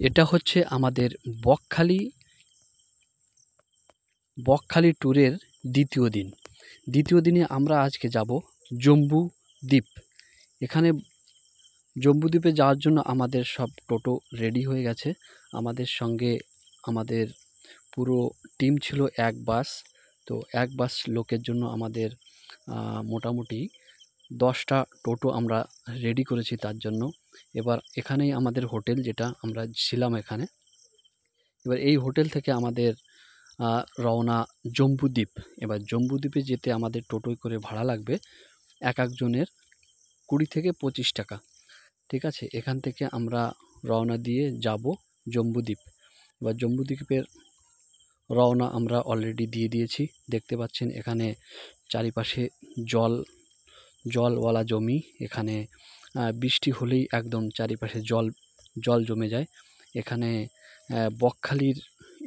এটা হচ্ছে আমাদের বকখালি বকখালি ট্যুরের দ্বিতীয় দিন। দ্বিতীয় দিনে আমরা আজকে যাব জম্বু দ্বীপ। এখানে জম্বু দ্বীপে যাওয়ার জন্য আমাদের সব টোটো রেডি হয়ে গেছে। আমাদের সঙ্গে আমাদের পুরো টিম ছিল এক বাস। তো এক বাস লোকের জন্য আমাদের মোটামুটি 10টা টোটো আমরা রেডি করেছি তার জন্য। এবার এখানেই আমাদের হোটেল, যেটা আমরা ছিলাম এখানে। এবার এই হোটেল থেকে আমাদের রওনা জম্বুদ্বীপ। এবার জম্বুদ্বীপে যেতে আমাদের টোটোয় করে ভাড়া লাগবে এক একজনের 20 থেকে 25 টাকা। ঠিক আছে, এখান থেকে আমরা রওনা দিয়ে যাব জম্বুদ্বীপ। এবার জম্বুদ্বীপের রওনা আমরা অলরেডি দিয়ে দিয়েছি। দেখতে পাচ্ছেন এখানে চারিপাশে জলওয়ালা জমি। এখানে বৃষ্টি হলেই একদম চারিপাশে জল জমে যায়। এখানে বকখালির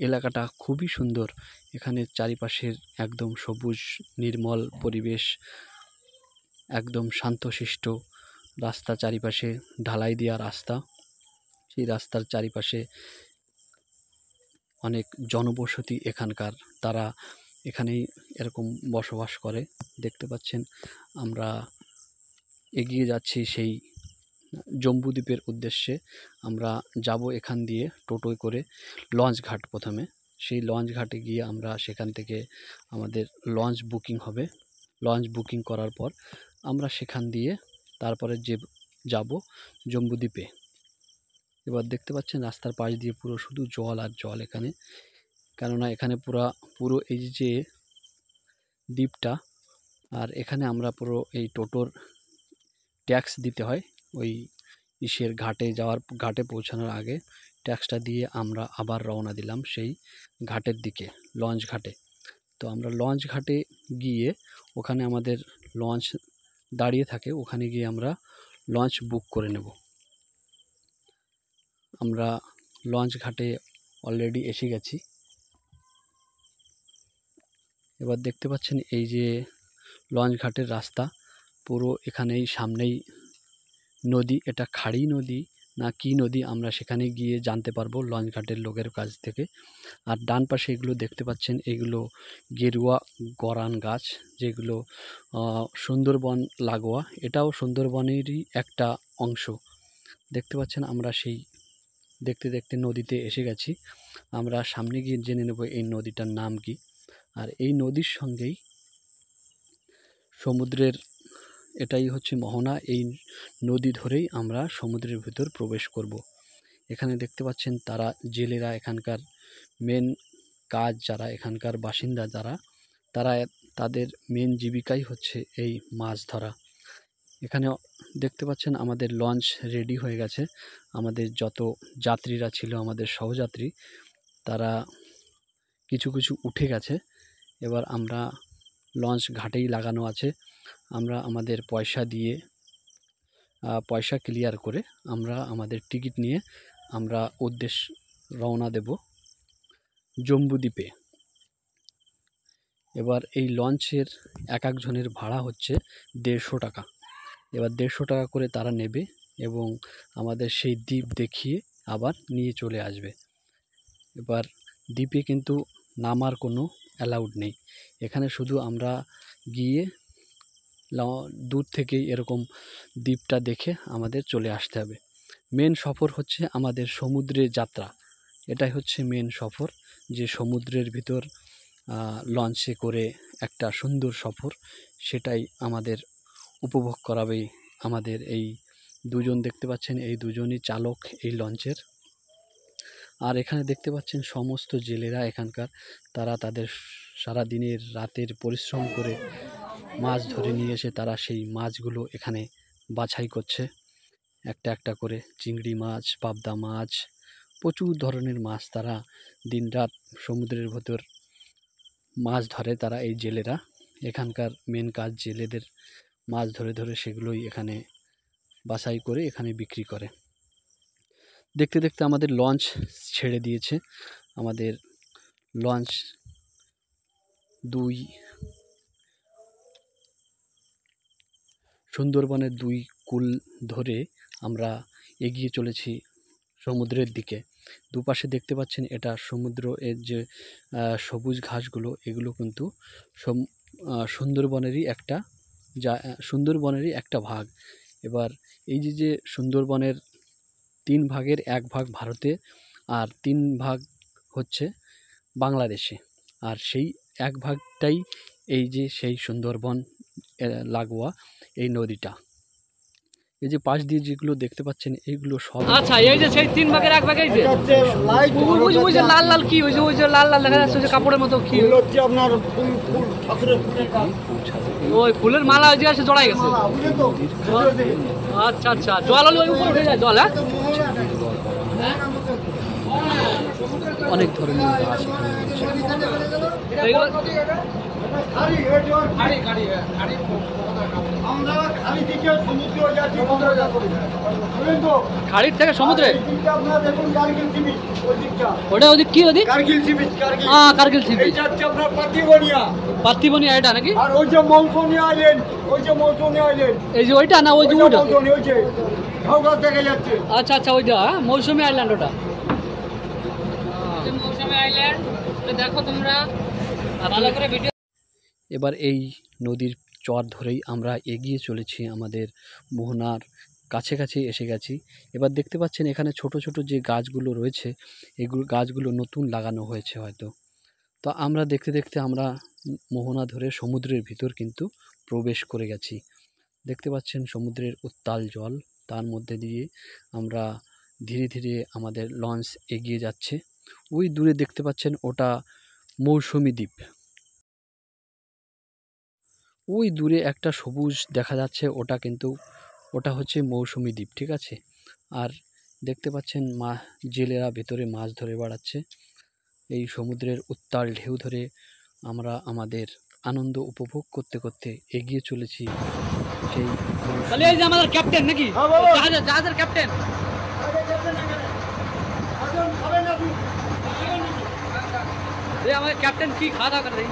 এলাকাটা খুবই সুন্দর। এখানে চারিপাশের একদম সবুজ নির্মল পরিবেশ, একদম শান্তশিষ্ট রাস্তা, চারিপাশে ঢালাই দেওয়া রাস্তা। সেই রাস্তার চারিপাশে অনেক জনবসতি এখানকার, তারা এখানেই এরকম বসবাস করে। দেখতে পাচ্ছেন আমরা এগিয়ে যাচ্ছি সেই জম্বুদ্বীপের উদ্দেশ্যে। আমরা যাব এখান দিয়ে টোটোয় করে লঞ্চ ঘাট। প্রথমে সেই লঞ্চ ঘাটে গিয়ে আমরা সেখান থেকে আমাদের লঞ্চ বুকিং হবে। লঞ্চ বুকিং করার পর আমরা সেখান দিয়ে তারপরে যাব জম্বুদ্বীপে। এবার দেখতে পাচ্ছেন রাস্তার পাশ দিয়ে পুরো শুধু জল আর জল এখানে, কেননা এখানে পুরো এই যে দ্বীপটা, আর এখানে আমরা পুরো এই টোটোর ট্যাক্স দিতে হয়। ওই ঘাটে পৌঁছানোর আগে ট্যাক্সটা দিয়ে আমরা আবার রওনা দিলাম সেই ঘাটের দিকে, লঞ্চ ঘাটে। তো আমরা লঞ্চ ঘাটে গিয়ে ওখানে আমাদের লঞ্চ দাঁড়িয়ে থাকে, ওখানে গিয়ে আমরা লঞ্চ বুক করে নেব। আমরা লঞ্চ ঘাটে অলরেডি এসে গেছি। এবার দেখতে পাচ্ছেন এই যে লঞ্চ ঘাটের রাস্তা, পুরো এখানেই সামনেই নদী। এটা খাড়ি নদী না কি নদী আমরা সেখানে গিয়ে জানতে পারবো লঞ্চ ঘাটের লোকের কাছ থেকে। আর ডান পাশে এগুলো দেখতে পাচ্ছেন, এগুলো গেরুয়া গরান গাছ, যেগুলো সুন্দরবন লাগোয়া। এটাও সুন্দরবনেরই একটা অংশ। দেখতে পাচ্ছেন আমরা সেই দেখতে দেখতে নদীতে এসে গেছি। আমরা সামনে গিয়ে জেনে নেব এই নদীটার নাম কি। আর এই নদীর সঙ্গেই সমুদ্রের, এটাই হচ্ছে মোহনা। এই নদী ধরেই আমরা সমুদ্রের ভিতর প্রবেশ করব। এখানে দেখতে পাচ্ছেন তারা জেলেরা, এখানকার মেন কাজ, যারা এখানকার বাসিন্দা তারা তাদের মেন জীবিকাই হচ্ছে এই মাছ ধরা। এখানে দেখতে পাচ্ছেন আমাদের লঞ্চ রেডি হয়ে গেছে। আমাদের যত যাত্রীরা ছিল, আমাদের সহযাত্রী, তারা কিছু কিছু উঠে গেছে। এবার আমরা লঞ্চ ঘাটেই লাগানো আছে। আমরা আমাদের পয়সা ক্লিয়ার করে আমরা আমাদের টিকিট নিয়ে আমরা রওনা দেব জম্বুদ্বীপে। এবার এই লঞ্চের এক একজনের ভাড়া হচ্ছে 150 টাকা। এবার 150 টাকা করে তারা নেবে এবং আমাদের সেই দ্বীপ দেখিয়ে আবার নিয়ে চলে আসবে। এবার দ্বীপে কিন্তু নামার কোনো অ্যালাউড নেই। এখানে শুধু আমরা গিয়ে দূর থেকেই এরকম দ্বীপটা দেখে আমাদের চলে আসতে হবে। মেন সফর হচ্ছে আমাদের সমুদ্রে যাত্রা। এটাই হচ্ছে মেন সফর, যে সমুদ্রের ভিতর লঞ্চে করে একটা সুন্দর সফর, সেটাই আমাদের উপভোগ করাবে আমাদের এই দুজন। দেখতে পাচ্ছেন এই দুজনই চালক এই লঞ্চের। আর এখানে দেখতে পাচ্ছেন সমস্ত জেলেরা এখানকার, তারা তাদের সারা দিনের রাতের পরিশ্রম করে মাছ ধরে নিয়ে এসে তারা সেই মাছগুলো এখানে বাছাই করছে একটা একটা করে। চিংড়ি মাছ, পাবদা মাছ, প্রচুর ধরনের মাছ তারা দিনরাত সমুদ্রের ভেতর মাছ ধরে। তারা এই জেলেরা, এখানকার মেন কাজ জেলেদের মাছ ধরে ধরে সেগুলোই এখানে বাছাই করে এখানে বিক্রি করে। দেখতে দেখতে আমাদের লঞ্চ ছেড়ে দিয়েছে। আমাদের লঞ্চ সুন্দরবনের 2 কূল ধরে আমরা এগিয়ে চলেছি সমুদ্রের দিকে। দুপাশে দেখতে পাচ্ছেন এটা সমুদ্র, এর যে সবুজ ঘাসগুলো এগুলো কিন্তু সুন্দরবনেরই একটা ভাগ। এবার এই যে সুন্দরবনের 3 ভাগের 1 ভাগ ভারতে আর 3 ভাগ হচ্ছে বাংলাদেশে, আর সেই 1 ভাগটাই এই যে সেই সুন্দরবন লাগোয়া এই নদীটা। এই যে পাশ দিয়ে যেগুলো দেখতে পাচ্ছেন এইগুলো সব, আচ্ছা এই যে সেই 3 ভাগের 1 ভাগ, এই যে ওই যে লাল লাল কি, ওই যে লাল লাল দেখা যাচ্ছে, ওই যে কাপড়ের মতো কি হচ্ছে আপনার ফুল ঠাকুরের ফুলের কাজ। ওই ফুলের মালা ওই যে এসে জড়াই গেছে। আচ্ছা আচ্ছা, জল হলে ওই উপরে উঠে যায় জল। হ্যাঁ অনেক ধরনের গাছ এখানে রয়েছে। খাড়ির থেকে সমুদ্রে ওটা ওদিক কি, ওদিক Kargil sea beach. Kargil sea beach আপনার পাতিবনিয়া এটা নাকি? আর ওই যে মৌসুমী আইল্যান্ড, এই যে ওইটা না, ওই যে ওইটা ওই যে ঢাউগাছ দেখা যাচ্ছে। আচ্ছা আচ্ছা, ওইটা মৌসুমী আইল্যান্ড, ওটা মৌসুমী আইল্যান্ড। দেখো তোমরা ভালো করে ভিডিও। এবার এই নদীর চর ধরেই আমরা এগিয়ে চলেছি, আমাদের মোহনার কাছাকাছি এসে গেছি। এবার দেখতে পাচ্ছেন এখানে ছোট ছোট যে গাছগুলো রয়েছে, এগুলো গাছগুলো নতুন লাগানো হয়েছে হয়তো। তো আমরা দেখতে দেখতে আমরা মোহনা ধরে সমুদ্রের ভিতর কিন্তু প্রবেশ করে গেছি। দেখতে পাচ্ছেন সমুদ্রের উত্তাল জল, তার মধ্যে দিয়ে আমরা ধীরে ধীরে আমাদের লঞ্চ এগিয়ে যাচ্ছে। ওই দূরে দেখতে পাচ্ছেন ওটা মৌসুমী দ্বীপ। ওই দূরে একটা সবুজ দেখা যাচ্ছে, ওটা হচ্ছে মৌসুমী দ্বীপ, ঠিক আছে। আর দেখতে পাচ্ছেন জেলেরা ভেতরে মাছ ধরে বেড়াচ্ছে। এই সমুদ্রের উত্তাল ঢেউ ধরে আমরা আমাদের আনন্দ উপভোগ করতে করতে এগিয়ে চলেছি সেই। তাহলে এই যে আমাদের ক্যাপ্টেন নাকি, জাহাজের ক্যাপ্টেন। এই আমাদের ক্যাপ্টেন কি খাওয়া দাওয়া করে?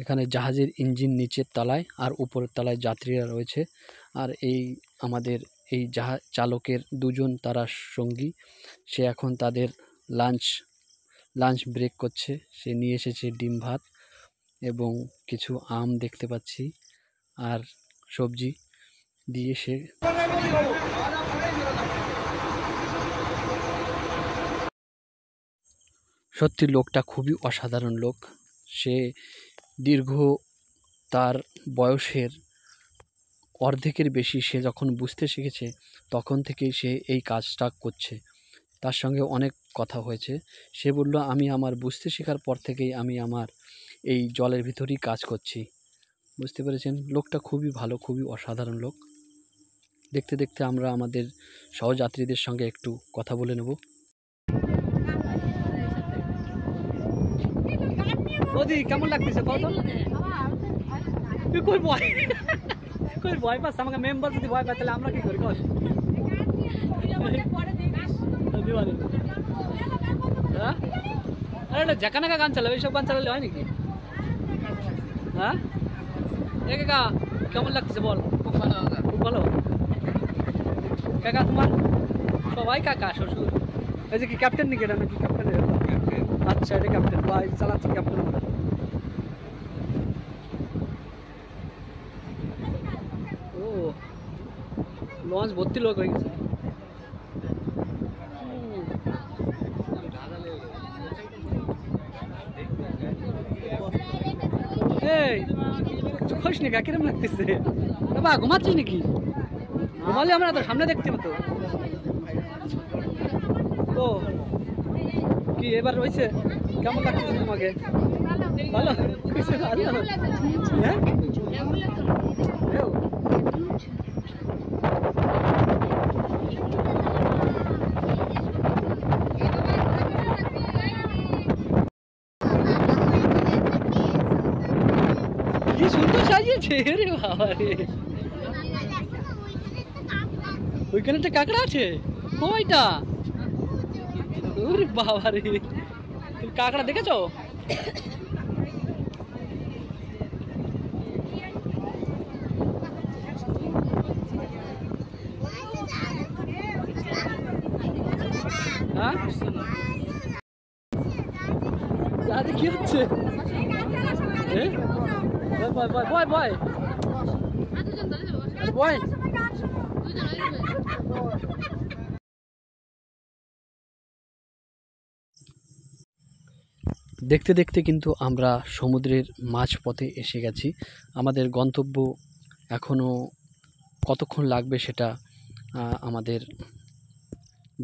এখানে জাহাজের ইঞ্জিন নিচের তলায় আর উপরের তলায় যাত্রীরা রয়েছে। আর এই আমাদের এই জাহাজ চালকের দুজন তারা সঙ্গী, সে এখন তাদের লাঞ্চ ব্রেক করছে। সে নিয়ে এসেছে ডিম ভাত এবং কিছু আম দেখতে পাচ্ছি, আর সবজি দিয়ে সে। সত্যি লোকটা খুবই অসাধারণ লোক। সে দীর্ঘ তার বয়সের অর্ধেকের বেশি সে যখন বুঝতে শিখেছে তখন থেকেই সে এই কাজটা করছে। তার সঙ্গে অনেক কথা হয়েছে। সে বলল, আমি আমার বুঝতে শেখার পর থেকেই আমি আমার এই জলের ভিতরেই কাজ করছি। বুঝতে পেরেছেন, লোকটা খুবই ভালো, খুবই অসাধারণ লোক। দেখতে দেখতে আমরা আমাদের সহযাত্রীদের সঙ্গে একটু কথা বলে নেব। ওদি কেমন লাগতেছে কত? তুই কই ভয় পাস? আমাকে মেম্বার যদি ভয় পায় তাহলে আমরা কি করি? হ্যাঁ, আরে এটা ঝাঁকানাকা গান চালাবে, এইসব গান চালালে হয় নাকি? হ্যাঁ কাকা কেমন লাগতেছে বল? খুব ভালো। কাকা তোমার সবাই কাকা শ্বশুর। এই যে কি ক্যাপ্টেন নাকি এটা, নাকি ক্যাপ্টেন? আচ্ছা এটা ক্যাপ্টেন, ভাই চালাচ্ছি ক্যাপ্টেন। ও লঞ্চ ভর্তি লোক হয়ে গেছে। এই খোঁজ নি কিরম লাগতেছে বাবা? ঘুমাচ্ছিস নাকি? ঘুমালে আমরা তো সামনে দেখতে হতো। ও কি এবার রয়েছে? কেমন লাগতেছে তোমাকে? ভালো হ্যাঁ। কি সুন্দর সাজিয়েছে রে বাবা রে। ওইখানে একটা কাঁকড়া আছে, কয়টা? ওরে বাবা রে, কাঁকড়া দেখেছো? বয় বয় বয় বয় বয় দেখতে দেখতে কিন্তু আমরা সমুদ্রের মাঝপথে এসে গেছি। আমাদের গন্তব্য এখনও কতক্ষণ লাগবে সেটা আমাদের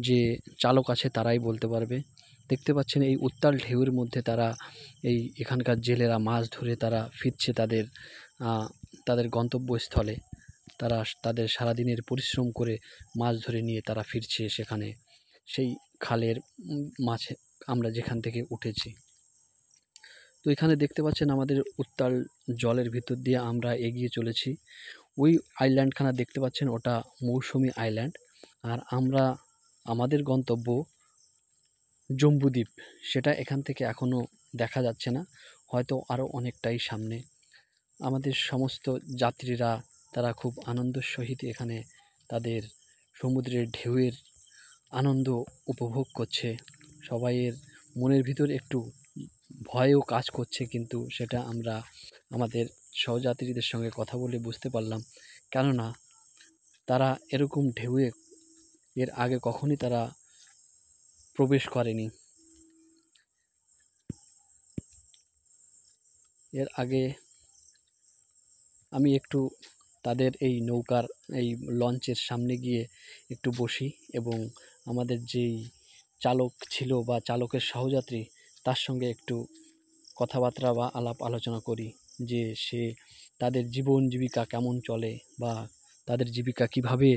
যে চালক আছে তারাই বলতে পারবে। দেখতে পাচ্ছেন এই উত্তাল ঢেউয়ের মধ্যে তারা এখানকার জেলেরা মাছ ধরে তারা ফিরছে তাদের গন্তব্যস্থলে। তারা তাদের সারাদিনের পরিশ্রম করে মাছ ধরে নিয়ে তারা ফিরছে সেখানে, সেই খালের মাছে আমরা যেখান থেকে উঠেছি। তো এখানে দেখতে পাচ্ছেন আমাদের উত্তাল জলের ভিতর দিয়ে আমরা এগিয়ে চলেছি। ওই আইল্যান্ডখানা দেখতে পাচ্ছেন, ওটা মৌসুমী আইল্যান্ড। আর আমাদের গন্তব্য জম্বুদ্বীপ, সেটা এখান থেকে এখনও দেখা যাচ্ছে না, হয়তো আরও অনেকটাই সামনে। আমাদের সমস্ত যাত্রীরা তারা খুব আনন্দের সহিত এখানে তাদের সমুদ্রের ঢেউয়ের আনন্দ উপভোগ করছে। সবাইয়ের মনের ভিতর একটু ভয়ও কাজ করছে, কিন্তু সেটা আমরা আমাদের সহযাত্রীদের সঙ্গে কথা বলে বুঝতে পারলাম। কেননা তারা এরকম ঢেউয়ে এর আগে কখনই তারা প্রবেশ করেনি। এর আগে আমি একটু তাদের এই নৌকার এই লঞ্চের সামনে গিয়ে একটু বসি এবং আমাদের যেই চালক ছিল বা চালকের সহযাত্রী তার সঙ্গে একটু কথাবার্তা বা আলাপ আলোচনা করি, যে সে তাদের জীবন জীবিকা কেমন চলে বা তাদের জীবিকা কিভাবে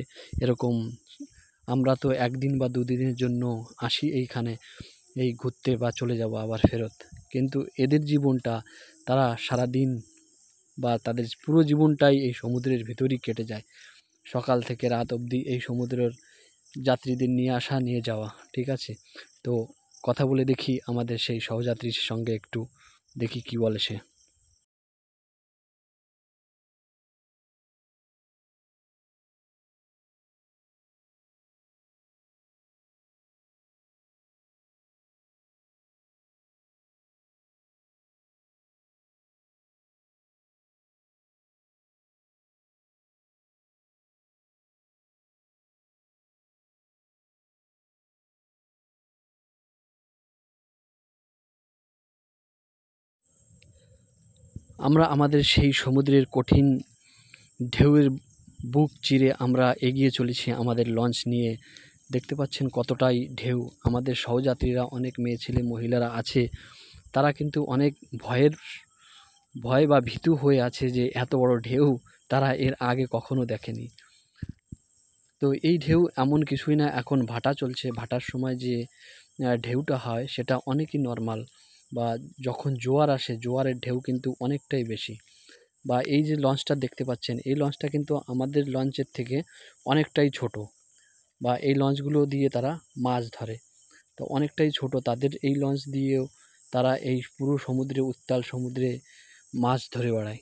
এরকম। আমরা তো একদিন বা দুদিনের জন্য আসি এইখানে এই ঘুরতে বা চলে যাব আবার ফেরত, কিন্তু এদের জীবনটা তারা সারা দিন বা তাদের পুরো জীবনটাই এই সমুদ্রের ভিতরই কেটে যায়। সকাল থেকে রাত অবধি এই সমুদ্রের যাত্রীদের নিয়ে আসা নিয়ে যাওয়া। ঠিক আছে, তো কথা বলে দেখি আমাদের সেই সহযাত্রীর সঙ্গে, একটু দেখি কি বলে সে। আমরা আমাদের সেই সমুদ্রের কঠিন ঢেউয়ের বুক চিরে আমরা এগিয়ে চলেছি আমাদের লঞ্চ নিয়ে। দেখতে পাচ্ছেন কতটাই ঢেউ। আমাদের সহযাত্রীরা অনেক মেয়ে ছেলে মহিলারা আছে, তারা কিন্তু অনেক ভয় বা ভীতু হয়ে আছে যে এত বড় ঢেউ তারা এর আগে কখনো দেখেনি। তো এই ঢেউ এমন কিছুই না, এখন ভাটা চলছে, ভাটার সময় যে ঢেউটা হয় সেটা অনেকই নর্মাল, বা যখন জোয়ার আসে জোয়ারের ঢেউ কিন্তু অনেকটাই বেশি। বা এই যে লঞ্চটা দেখতে পাচ্ছেন, এই লঞ্চটা কিন্তু আমাদের লঞ্চের থেকে অনেকটাই ছোট, বা এই লঞ্চগুলো দিয়ে তারা মাছ ধরে, তো অনেকটাই ছোট। তাদের এই লঞ্চ দিয়েও তারা এই পুরো সমুদ্রে, উত্তাল সমুদ্রে মাছ ধরে বেড়ায়।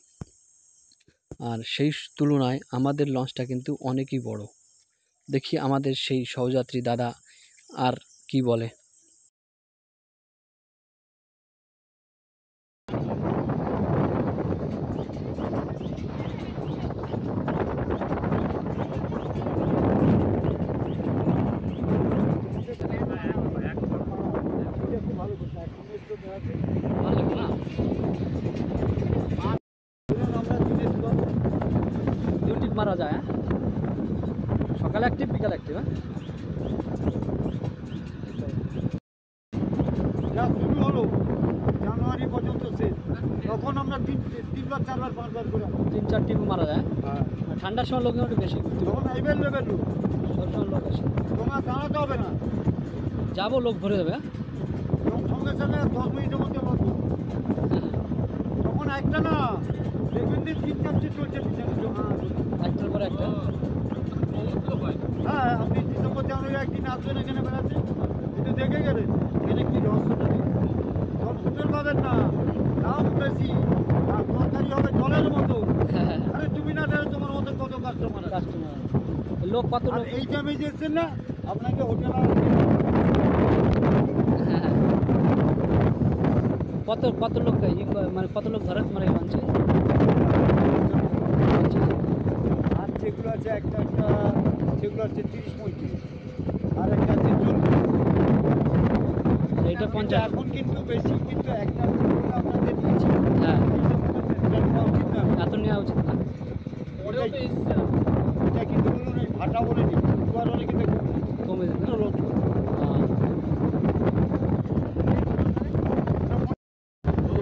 আর সেই তুলনায় আমাদের লঞ্চটা কিন্তু অনেকই বড়। দেখি আমাদের সেই সহযাত্রী দাদা আর কি বলে। ভালো লাগবে না? দু টিপ মারা যায়, হ্যাঁ? সকালে এক টিপ, বিকালে এক টিপ, হ্যাঁ? যা শুরু হলো জানুয়ারি পর্যন্ত শেষ, তখন আমরা তিনবার চারবার পাঁচবার করে 3-4 টিপ মারা যায়। হ্যাঁ, আর ঠান্ডার সময় লোক একটু বেশি ঘুরতে হবে, তখন অ্যাভেলেবেল লোক, সবসময় লোক আসে। তোমার দাঁড়াতে হবে না, যাবো লোক ভরে যাবে, হ্যাঁ? এবং সঙ্গে সঙ্গে 10 মিনিটের মধ্যে বসবো। তখন একটা না দেখবেন যে 3-4টে চলছে পিছনে। একটার পর একটা। হ্যাঁ, আপনি ডিসেম্বর জানুয়ারি একদিন আসবেন এখানে বেড়াতে, কিন্তু দেখে গেলেন এখানে কি রহস্যটা নেই। জল হোটেল পাবেন না, দাম বেশি, আর তরকারি হবে জলের মতো। হ্যাঁ, আরে তুমি না দেখো তোমার মতো কত কাস্টমার আছে। কাস্টমার লোক কত আর লোক। এই টাইমে যে এসছেন না, আপনাকে হোটেল আর হ্যাঁ, কত কত লোক মানে কত লোক ধরে তোমার এই লঞ্চে? আর যেগুলো আছে একটা একটা সেগুলো হচ্ছে 30-35, আর একটা আছে 40। এইটা 50। এখন কিন্তু বেশি, কিন্তু একটা আপনাদের দিচ্ছি। হ্যাঁ, এটা নেওয়া উচিত না। এত নেওয়া উচিত না। এটা কিন্তু বলুন এই ভাটা বলে নি, দুয়ার বলে কিন্তু কমে যাবে। লোক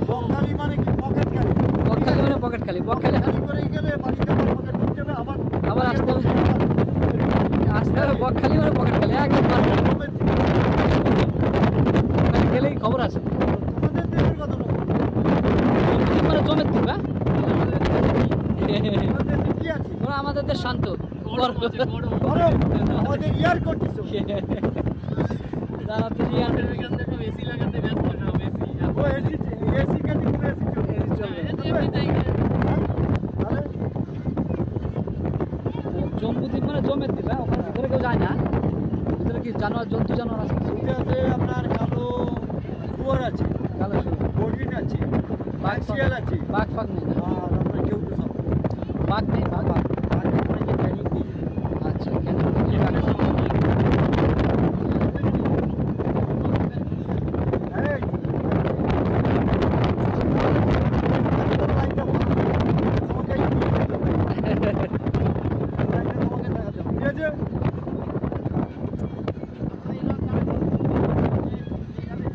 বকখালি মানে কি পকেট খালি। বকখালি মানে পকেট খালি। বকখালি কি করে গেলে বাড়িতে আবার পকেট ঢুকে যাবে, আবার আসতে হবে। আসতে হবে। বকখালি মানে পকেট খালি একদম পারফেক্ট। ওখানে গেলেই খবর আছে। তোমাদের দেশের কথা বলো। মানে জমের দ্বীপ। হ্যাঁ, তোমাদের দেশে কি আছে? ওরা আমাদের দেশ শান্ত। গরম, আমাদের এয়ার কন্ডিশন। যারা তো রিয়ান্টের ও এসি এসি কাছে পুরো এসি চলবে। আরে জম্বুদ্বীপ মানে জমের দ্বীপ। হ্যাঁ, ওখানে ভিতরে কেউ যায় না। ভিতরে কি জানোয়ার, জন্তু জানোয়ার আছে? ওইটা আছে আপনার কালো শুয়োর আছে, কালো শুরু। হরিণ আছে, বাঘ শিয়াল আছে, বাঘ ফাঘ নেই না? আর আপনার কেউ তো সব বাঘ নেই? বাঘ বাঘ আপনার যে ট্রেনিং দিয়ে আচ্ছা, কেন এই বাঘ? এই লাইনটা তোমাকে দেখাতে হবে, ঠিক আছে?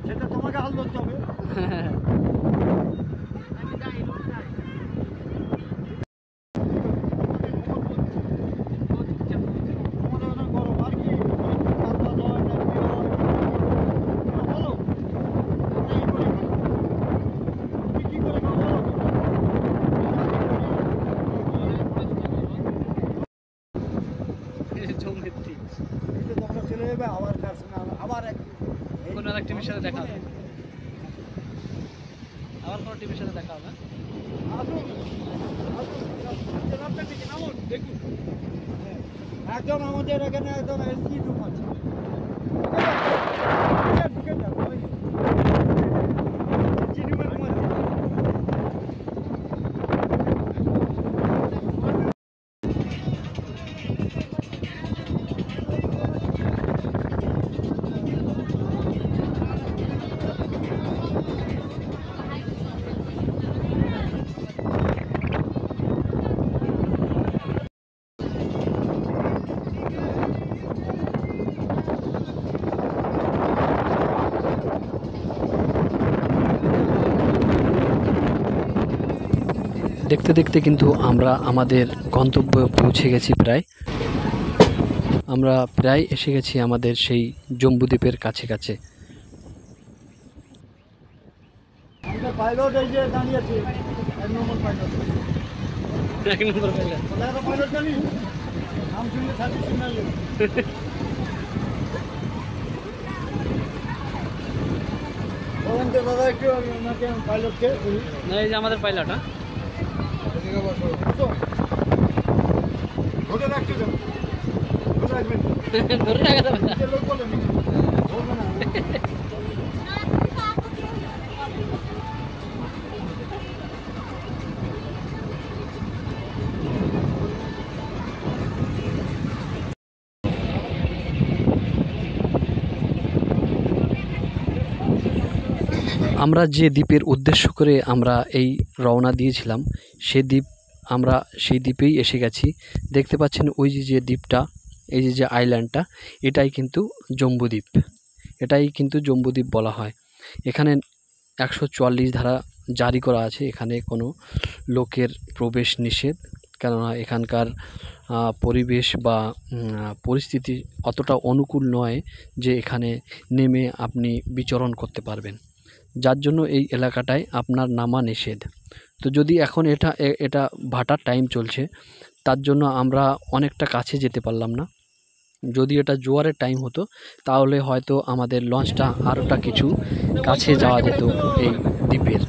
সেটা তোমাকে হাল ধরতে হবে। তোমাদের ওখানে গরম আর কি? চাষবাস হয় না, কি হয়? এটা বলো। আমরা এই করি খাই। তুমি কি করে খাও বলো তো? জমের দ্বীপ। এটা তোমরা চলে যাবে আবার কার সঙ্গে আবার এক কোনো আর এক টিমের সাথে দেখা হবে। আবার কোনো টিমের সাথে দেখা হবে। আসুন, আসুন, আপনার দিকে নামুন, দেখুন। একদম আমাদের এখানে একদম এসি রুম আছে। ঢুকে যান, ওই এসি রুমে ঘুমাচ্ছি। দেখতে দেখতে কিন্তু আমরা আমাদের গন্তব্যে পৌঁছে গেছি প্রায়। আমরা প্রায় এসে গেছি আমাদের সেই জম্বুদ্বীপের কাছে কাছে। আমাদের পাইলট এই যে দাঁড়িয়ে আছে, 1 নম্বর পাইলট। 1 নম্বর পেলে কোথায় পাইলট জানি? নাম শুনলে থাকি শুনালে। বলেন তো দাদা একটু ওনাকে পাইলটকে বলি। না, এই যে আমাদের পাইলট। হ্যাঁ, ধরে রাখতে যান, ধরে রাখবেন তো। ধরে রাখা যাবে না। নিচে লোক বলে নাকি? বলবে না। আমরা যে দ্বীপের উদ্দেশ্য করে আমরা এই রওনা দিয়েছিলাম আমরা সেই দ্বীপেই এসে গেছি। দেখতে পাচ্ছেন ওই যে দ্বীপটা, এই যে আইল্যান্ডটা, এটাই কিন্তু জম্বুদ্বীপ। এটাই কিন্তু জম্বুদ্বীপ বলা হয়। এখানে 144 ধারা জারি করা আছে। এখানে কোনো লোকের প্রবেশ নিষেধ, কেননা এখানকার পরিবেশ বা পরিস্থিতি অতটা অনুকূল নয় যে এখানে নেমে আপনি বিচরণ করতে পারবেন, যার জন্য এই এলাকাটায় আপনার নামা নিষেধ। তো যদি এখন এটা ভাটার টাইম চলছে, তার জন্য আমরা অনেকটা কাছে যেতে পারলাম না। যদি এটা জোয়ারের টাইম হতো তাহলে হয়তো আমাদের লঞ্চটা আরোটা কিছু কাছে যাওয়া যেত এই দ্বীপের।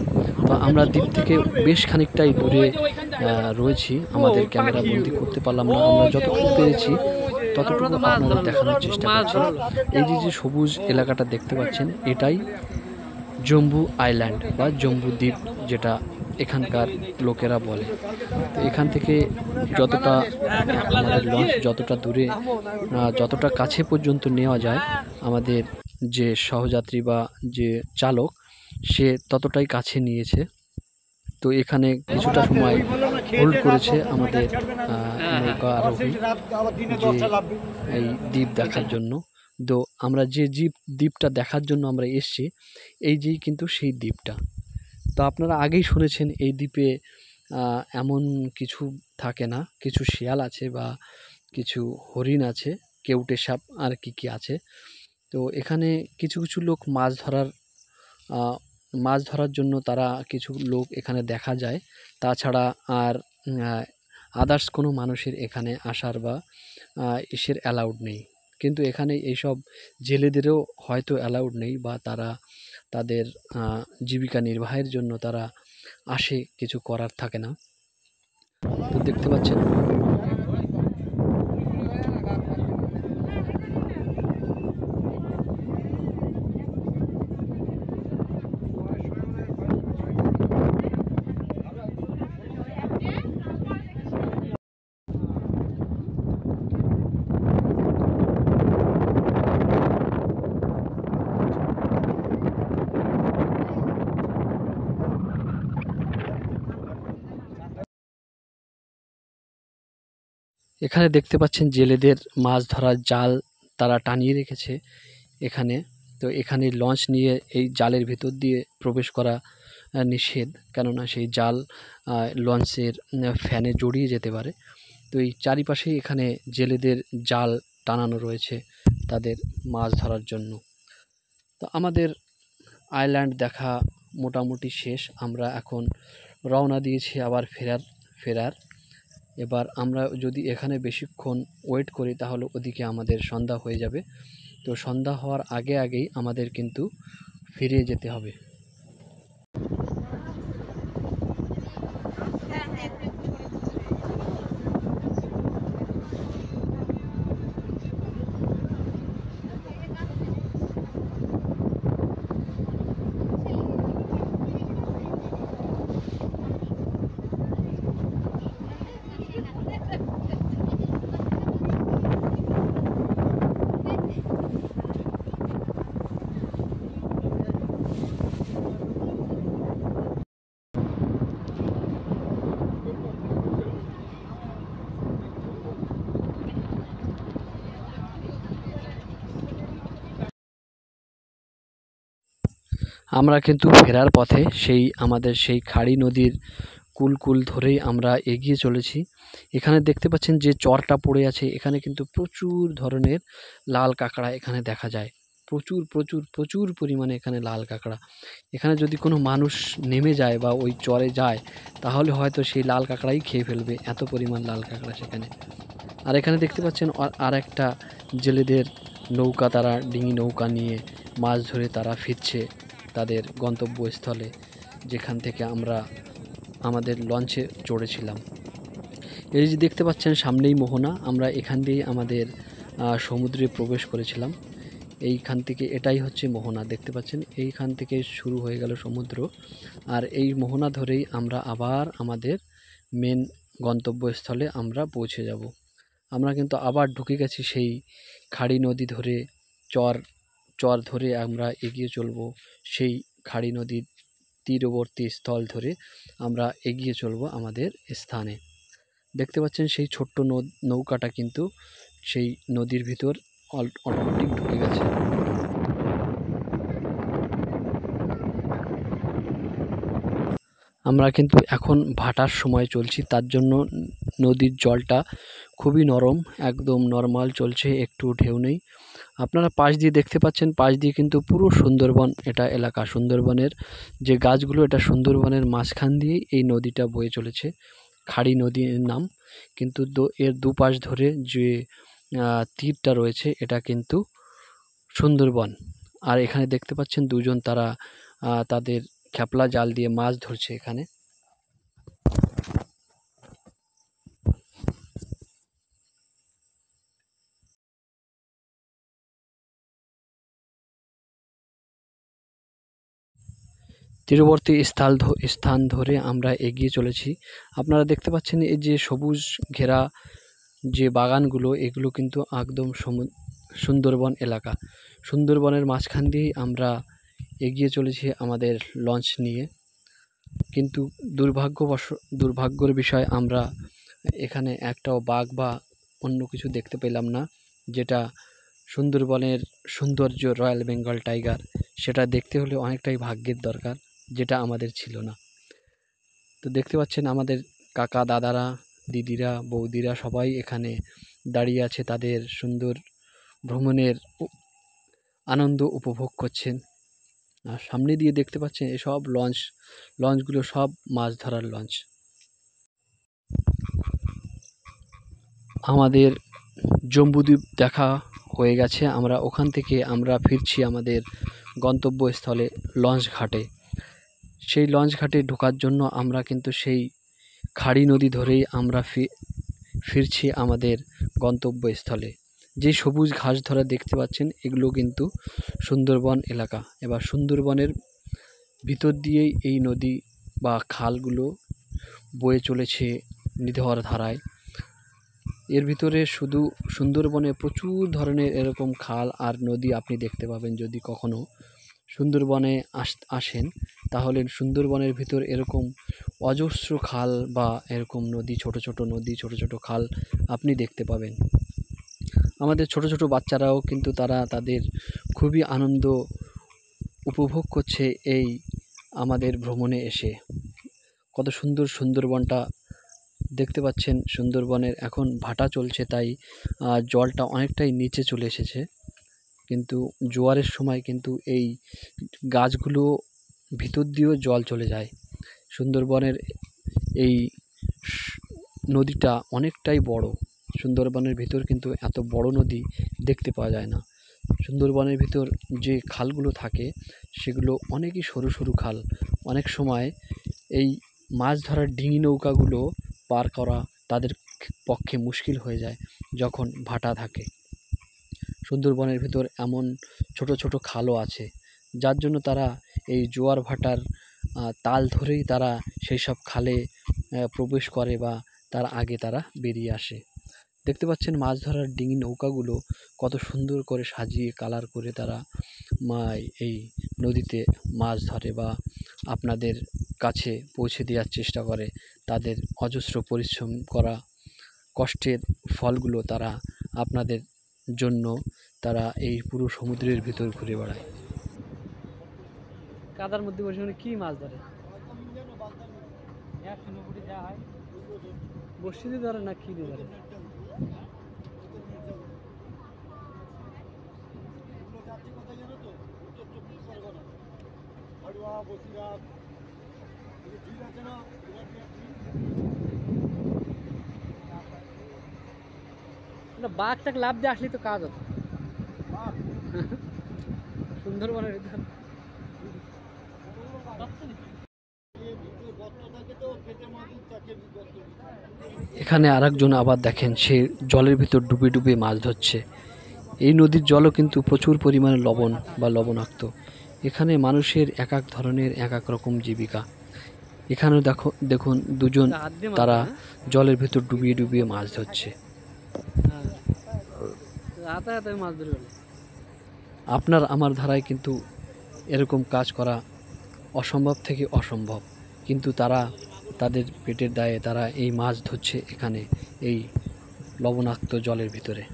তো আমরা দ্বীপ থেকে বেশ খানিকটাই দূরে রয়েছি, আমাদের ক্যামেরা বন্দি করতে পারলাম না। আমরা যতটুকু পেরেছি ততটুকু আপনাদের দেখানোর চেষ্টা করছি। এই যে সবুজ এলাকাটা দেখতে পাচ্ছেন, এটাই জম্বু আইল্যান্ড বা জম্বু দ্বীপ, যেটা এখানকার লোকেরা বলে। তো এখান থেকে যতটা আমাদের লঞ্চ যতটা দূরে যতটা কাছে পর্যন্ত নেওয়া যায়, আমাদের যে সহযাত্রী বা যে চালক সে ততটাই কাছে নিয়েছে। তো এখানে কিছুটা সময় হোল্ড করেছে আমাদের নৌকা আরোহী, যে এই দ্বীপ দেখার জন্য। তো আমরা যে দ্বীপটা দেখার জন্য আমরা এসছি, এই যেই কিন্তু সেই দ্বীপটা। তো আপনারা আগেই শুনেছেন এই দ্বীপে এমন কিছু থাকে না, কিছু শিয়াল আছে বা কিছু হরিণ আছে, কেউটে সাপ আর কি আছে। তো এখানে কিছু কিছু লোক মাছ ধরার জন্য তারা কিছু লোক এখানে দেখা যায়। তাছাড়া আর আদার্স কোনো মানুষের এখানে আসার বা এসের অ্যালাউড নেই। কিন্তু এখানে এইসব জেলেদেরও হয়তো অ্যালাউড নেই, বা তারা তাদের জীবিকা নির্বাহের জন্য তারা আসে, কিছু করার থাকে না। তো দেখতে পাচ্ছেন এখানে দেখতে পাচ্ছেন জেলেদের মাছ ধরার জাল তারা টানিয়ে রেখেছে এখানে। তো এখানে লঞ্চ নিয়ে এই জালের ভিতর দিয়ে প্রবেশ করা নিষেধ, কেননা সেই জাল লঞ্চের ফ্যানে জড়িয়ে যেতে পারে। তো এই চারিপাশেই এখানে জেলেদের জাল টানানো রয়েছে তাদের মাছ ধরার জন্য। তো আমাদের আইল্যান্ড দেখা মোটামুটি শেষ। আমরা এখন রওনা দিয়েছি আবার ফেরার। এবার আমরা যদি এখানে বেশিক্ষণ ওয়েট করি তাহলে ওদিকে আমাদের সন্ধ্যা হয়ে যাবে। তো সন্ধ্যা হওয়ার আগেই আমাদের কিন্তু ফিরে যেতে হবে। আমরা কিন্তু ফেরার পথে আমাদের সেই খাড়ি নদীর কুল ধরেই আমরা এগিয়ে চলেছি। এখানে দেখতে পাচ্ছেন যে চরটা পড়ে আছে, এখানে কিন্তু প্রচুর ধরনের লাল কাঁকড়া এখানে দেখা যায়। প্রচুর প্রচুর প্রচুর পরিমাণে এখানে লাল কাঁকড়া। এখানে যদি কোনো মানুষ নেমে যায় বা ওই চরে যায়, তাহলে হয়তো সেই লাল কাঁকড়াই খেয়ে ফেলবে, এত পরিমাণ লাল কাঁকড়া সেখানে। আর এখানে দেখতে পাচ্ছেন আর একটা জেলেদের নৌকা, তারা ডিঙি নৌকা নিয়ে মাছ ধরে তারা ফিরছে তাদের গন্তব্যস্থলে, যেখান থেকে আমরা আমাদের লঞ্চে চড়েছিলাম। এই যে দেখতে পাচ্ছেন সামনেই মোহনা, আমরা এখান দিয়েই আমাদের সমুদ্রে প্রবেশ করেছিলাম। এইখান থেকে এটাই হচ্ছে মোহনা, দেখতে পাচ্ছেন এইখান থেকে শুরু হয়ে গেল সমুদ্র। আর এই মোহনা ধরেই আমরা আবার আমাদের মেন গন্তব্যস্থলে আমরা পৌঁছে যাব। আমরা কিন্তু আবার ঢুকে গেছি সেই খাড়ি নদী ধরে, চর ধরে আমরা এগিয়ে চলব। সেই খাড়ি নদীর তীরবর্তী স্থল ধরে আমরা এগিয়ে চলব আমাদের স্থানে। দেখতে পাচ্ছেন সেই ছোট্ট নৌকাটা কিন্তু সেই নদীর ভিতর অটোমেটিক ঢুকে গেছে। আমরা কিন্তু এখন ভাটার সময় চলছি, তার জন্য নদীর জলটা খুবই নরম, একদম নর্মাল চলছে, একটু ঢেউ নেই। আপনারা পাশ দিয়ে দেখতে পাচ্ছেন, পাশ দিয়ে কিন্তু পুরো সুন্দরবন এটা এলাকা। সুন্দরবনের যে গাছগুলো, এটা সুন্দরবনের মাঝখান দিয়েই এই নদীটা বয়ে চলেছে। খাড়ি নদীর নাম, কিন্তু এর দুপাশ ধরে যে তীরটা রয়েছে এটা কিন্তু সুন্দরবন। আর এখানে দেখতে পাচ্ছেন দুজন, তারা তাদের খেপলা জাল দিয়ে মাছ ধরছে এখানে। তীরবর্তী স্থান ধরে আমরা এগিয়ে চলেছি। আপনারা দেখতে পাচ্ছেন এই যে সবুজ ঘেরা যে বাগানগুলো, এগুলো কিন্তু একদম সুন্দরবন এলাকা। সুন্দরবনের মাঝখান দিয়েই আমরা এগিয়ে চলেছি আমাদের লঞ্চ নিয়ে। কিন্তু দুর্ভাগ্যের বিষয় আমরা এখানে একটাও বাঘ বা অন্য কিছু দেখতে পেলাম না, যেটা সুন্দরবনের সৌন্দর্য রয়্যাল বেঙ্গল টাইগার, সেটা দেখতে হলে অনেকটাই ভাগ্যের দরকার, যেটা আমাদের ছিল না। তো দেখতে পাচ্ছেন আমাদের কাকা দাদারা, দিদিরা, বৌদিরা সবাই এখানে দাঁড়িয়ে আছে, তাদের সুন্দর ভ্রমণের আনন্দ উপভোগ করছেন। আর সামনে দিয়ে দেখতে পাচ্ছেন এসব লঞ্চগুলো সব মাছ ধরার লঞ্চ। আমাদের জম্বুদ্বীপ দেখা হয়ে গেছে, আমরা ওখান থেকে আমরা ফিরছি আমাদের গন্তব্যস্থলে লঞ্চ ঘাটে। সেই লঞ্চ ঘাটে ঢোকার জন্য আমরা কিন্তু সেই খাড়ি নদী ধরেই আমরা ফিরছি আমাদের গন্তব্যস্থলে। যে সবুজ ঘাস ধরা দেখতে পাচ্ছেন এগুলো কিন্তু সুন্দরবন এলাকা। এবার সুন্দরবনের ভিতর দিয়েই এই নদী বা খালগুলো বয়ে চলেছে নিধর ধারায়। এর ভিতরে শুধু সুন্দরবনে প্রচুর ধরনের এরকম খাল আর নদী আপনি দেখতে পাবেন। যদি কখনো সুন্দরবনে আসেন তাহলে সুন্দরবনের ভিতর এরকম অজস্র খাল বা এরকম নদী, ছোট ছোট নদী, ছোট ছোট খাল আপনি দেখতে পাবেন। আমাদের ছোট ছোট বাচ্চারাও কিন্তু তারা তাদের খুবই আনন্দ উপভোগ করছে এই আমাদের ভ্রমণে এসে। কত সুন্দর সুন্দরবনটা দেখতে পাচ্ছেন। সুন্দরবনের এখন ভাটা চলছে, তাই জলটা অনেকটাই নিচে চলে এসেছে, কিন্তু জোয়ারের সময় কিন্তু এই গাছগুলো ভিতর দিয়েও জল চলে যায়। সুন্দরবনের এই নদীটা অনেকটাই বড়। সুন্দরবনের ভিতর কিন্তু এত বড় নদী দেখতে পাওয়া যায় না। সুন্দরবনের ভিতর যে খালগুলো থাকে সেগুলো অনেকই সরু সরু খাল। অনেক সময় এই মাছ ধরার ডিঙি নৌকাগুলো পার করা তাদের পক্ষে মুশকিল হয়ে যায় যখন ভাটা থাকে। সুন্দরবনের ভিতর এমন ছোট ছোট খালও আছে, যার জন্য তারা এই জোয়ার ভাটার তাল ধরেই তারা সেই সব খালে প্রবেশ করে বা তার আগে তারা বেরিয়ে আসে। দেখতে পাচ্ছেন মাছ ধরার ডিঙি নৌকাগুলো কত সুন্দর করে সাজিয়ে কালার করে তারা এই নদীতে মাছ ধরে বা আপনাদের কাছে পৌঁছে দেওয়ার চেষ্টা করে। তাদের অজস্র পরিশ্রম করা কষ্টের ফলগুলো তারা আপনাদের জন্য তারা এই পুরো সমুদ্রের ভিতর ঘুরে বেড়ায়। কাদার মধ্যে বসে কি মাছ ধরে? বসি দিয়ে ধরে না কি দিয়ে ধরে? বাঘটাকে লাভ দিয়ে আসলে তো কাজ হতো। সুন্দরবনের ভিতর এখানে আরেকজন আবার দেখেন সে জলের ভিতর ডুবে ডুবে মাছ ধরছে। এই নদীর জলও কিন্তু প্রচুর পরিমাণে লবণ বা লবণাক্ত। এখানে মানুষের এক এক ধরনের এক এক রকম জীবিকা। এখানে দেখুন দুজন তারা জলের ভিতর ডুবিয়ে ডুবিয়ে মাছ ধরছে। আপনার আমার ধারায় কিন্তু এরকম কাজ করা অসম্ভব থেকে অসম্ভব, কিন্তু তারা তাদের পেটের দায়ে তারা এই মাছ ধরছে এখানে এই লবণাক্ত জলের ভিতরে।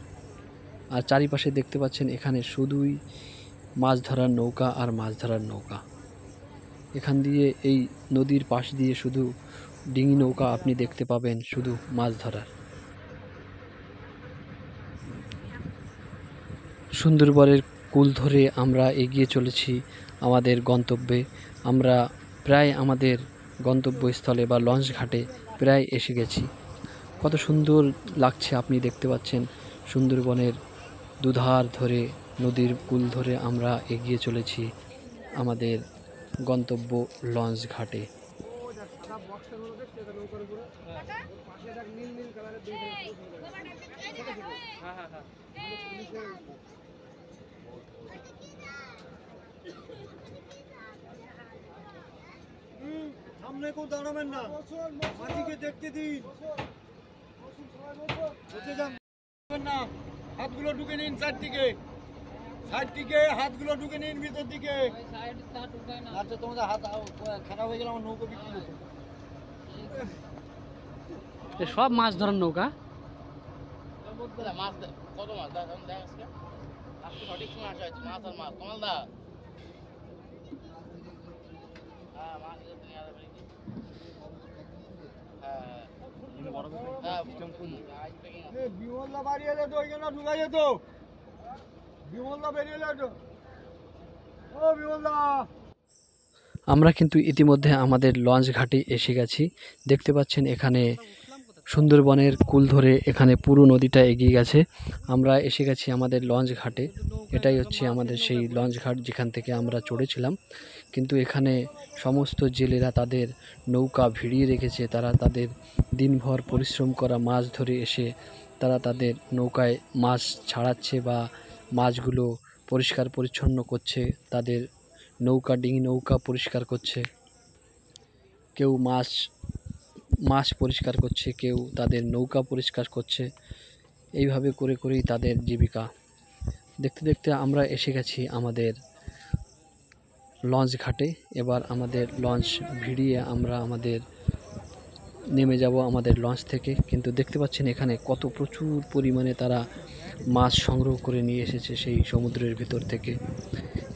আর চারিপাশে দেখতে পাচ্ছেন এখানে শুধুই মাছ ধরার নৌকা আর মাছ ধরার নৌকা। এখান দিয়ে এই নদীর পাশ দিয়ে শুধু ডিঙি নৌকা আপনি দেখতে পাবেন শুধু মাছ ধরার। সুন্দরবনের কূল ধরে আমরা এগিয়ে চলেছি আমাদের গন্তব্যে। আমরা প্রায় আমাদের গন্তব্যস্থলে বা লঞ্চ ঘাটে প্রায় এসে গেছি। কত সুন্দর লাগছে আপনি দেখতে পাচ্ছেন। সুন্দরবনের দুধার ধরে নদীর কূল ধরে আমরা এগিয়ে চলেছি আমাদের গন্তব্য লঞ্চ ঘাটে। সামনে কেউ দাঁড়াবেন না, মাটিকে দেখতে দিন। বসে যান না, হাতগুলো ঢুকে নিন সাইড থেকে, সাইড থেকে হাতগুলো ঢুকে নিন ভিতর দিকে। আচ্ছা তোমাদের হাত খারাপ হয়ে গেলে আমার নৌকো বিক্রি করবো। সব মাছ ধরার নৌকা। মাছ কত মাছ দেখ আজকে আজকে সঠিক সময় আসা হয়েছে মাছ আর মাছ কমাল দা হ্যাঁ মাছ নিয়ে আসবে হ্যাঁ বিমলদা বাড়ি এলে তো ওইখানে ঢুকাই যেত, বিমলদা বেরিয়ে এলে তো। ও বিমলদা, আমরা কিন্তু ইতিমধ্যে আমাদের লঞ্চ ঘাটে এসে গেছি। দেখতে পাচ্ছেন এখানে সুন্দরবনের কুল ধরে এখানে পুরো নদীটা এগিয়ে গেছে। আমরা এসে গেছি আমাদের লঞ্চ ঘাটে। এটাই হচ্ছে আমাদের সেই লঞ্চ ঘাট যেখান থেকে আমরা চড়েছিলাম। কিন্তু এখানে সমস্ত জেলেরা তাদের নৌকা ভিড়িয়ে রেখেছে। তারা তাদের দিনভর পরিশ্রম করা মাছ ধরে এসে তারা তাদের নৌকায় মাছ ছাড়াচ্ছে বা মাছগুলো পরিষ্কার পরিচ্ছন্ন করছে, তাদের নৌকা ডিঙি নৌকা পরিষ্কার করছে। কেউ মাছ পরিষ্কার করছে, কেউ তাদের নৌকা পরিষ্কার করছে। এইভাবে করে করেই তাদের জীবিকা। দেখতে দেখতে আমরা এসে গেছি আমাদের লঞ্চ ঘাটে। এবার আমাদের লঞ্চ ভিড়িয়ে আমরা আমাদের নেমে যাব আমাদের লঞ্চ থেকে। কিন্তু দেখতে পাচ্ছেন এখানে কত প্রচুর পরিমাণে তারা মাছ সংগ্রহ করে নিয়ে এসেছে সেই সমুদ্রের ভিতর থেকে।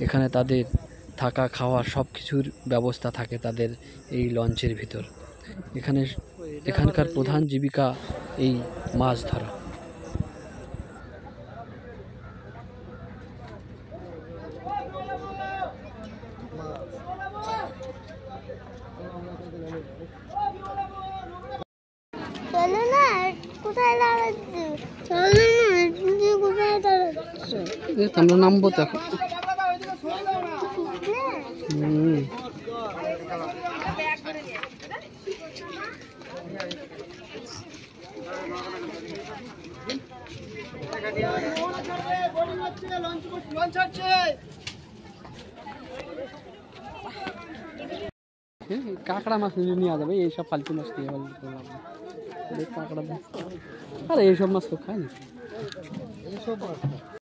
এখানে তাদের থাকা খাওয়া সব কিছুর ব্যবস্থা থাকে তাদের এই লঞ্চের ভিতর। এখানকার প্রধান জীবিকা এই মাছ ধরা। চলো না, কোথায় দাঁড়াচ্ছি? চলো না, তুমি কোথায় দাঁড়াচ্ছ? আমরা নামবো তো এখন। কাঁকড়া মাছ নিয়ে যাবে, এইসব ফালতু মাছ নিয়ে কাঁকড়া মাছ। আরে এইসব মাছ তো খায় না।